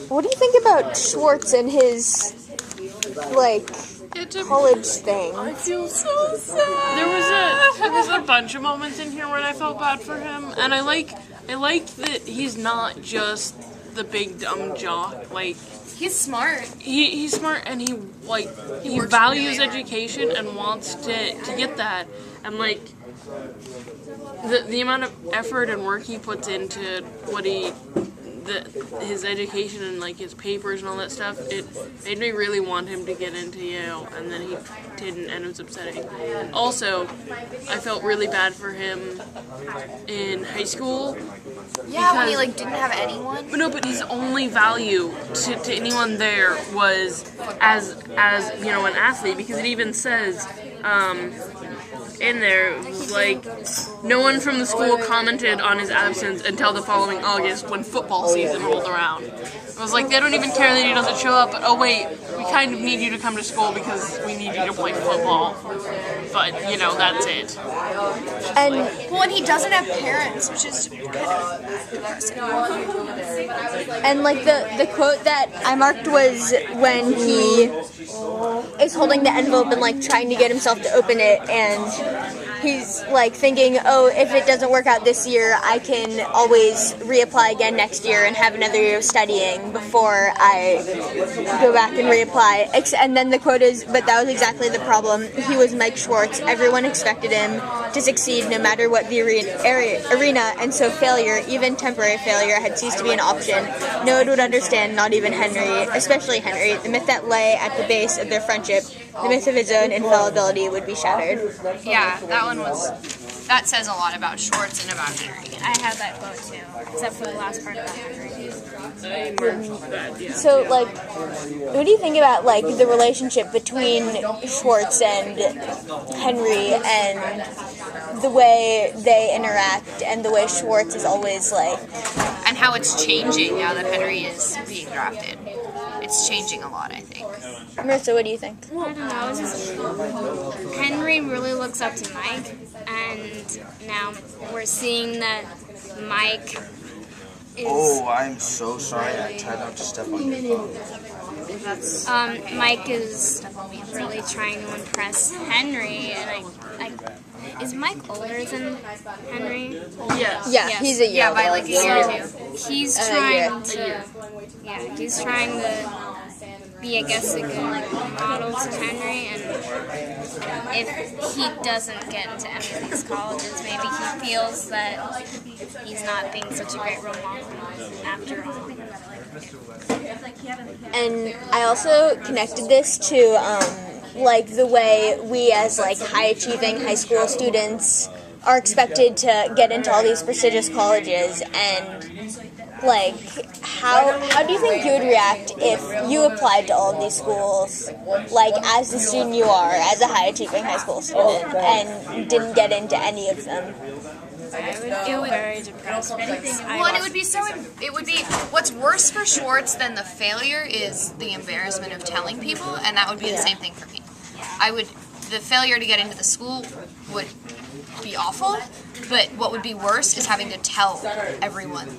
What do you think about Schwartz and his, like, college thing? I feel so sad. There was a bunch of moments in here when I felt bad for him, and I like that he's not just the big dumb jock. Like, he's smart. He's smart, and he values really education and wants to get that. And like the amount of effort and work he puts into his education and like his papers and all that stuff, it made me really want him to get into Yale, and then he didn't, and it was upsetting. And also, I felt really bad for him in high school. Yeah, when he like didn't have anyone. But no, but his only value to anyone there was as you know, an athlete, because it even says in there, like, no one from the school commented on his absence until the following August when football season rolled around. It was like, they don't even care that he doesn't show up, but oh wait, we kind of need you to come to school because we need you to play football. But, you know, that's it. And he doesn't have parents, which is kind of depressing. And like the quote that I marked was when he is holding the envelope and like trying to get himself to open it, and he's like thinking, oh, if it doesn't work out this year, I can always reapply again next year and have another year of studying before I go back and reapply. And then the quote is, but that was exactly the problem. He was Mike Schwartz. Everyone expected him to succeed no matter what the arena, and so failure, even temporary failure, had ceased to be an option. No one would understand, not even Henry, especially Henry. The myth that lay at the base of their friendship, the myth of his own infallibility, would be shattered. Yeah, that says a lot about Schwartz and about Henry. I have that quote too, except for the last part about Henry. So, like, what do you think about, like, the relationship between Schwartz and Henry and the way they interact and the way Schwartz is always, like... And how it's changing now that Henry is being drafted. It's changing a lot, I think. Marissa, what do you think? I don't know, it's just Henry really looks up to Mike, and now we're seeing that Mike is... Oh, I'm so sorry. I tried not to step on your phone. Mike is really trying to impress Henry, and is Mike older than Henry? Yes. Yeah, he's a year. Yeah, by like a year or two. He's trying to... Yeah, he's trying to be, I guess, a good model to Henry, and if he doesn't get into any of these colleges, maybe he feels that he's not being such a great role model after all. And I also connected this to, like, the way we as, like, high-achieving high school students are expected to get into all these prestigious colleges, and, like, how do you think you would react if you applied to all of these schools, like, as the student you are, as a high-achieving high school student, and didn't get into any of them? It would be very depressing. It would be, what's worse for Schwartz than the failure is the embarrassment of telling people, and that would be the same thing for me. The failure to get into the school would be awful, but what would be worse is having to tell everyone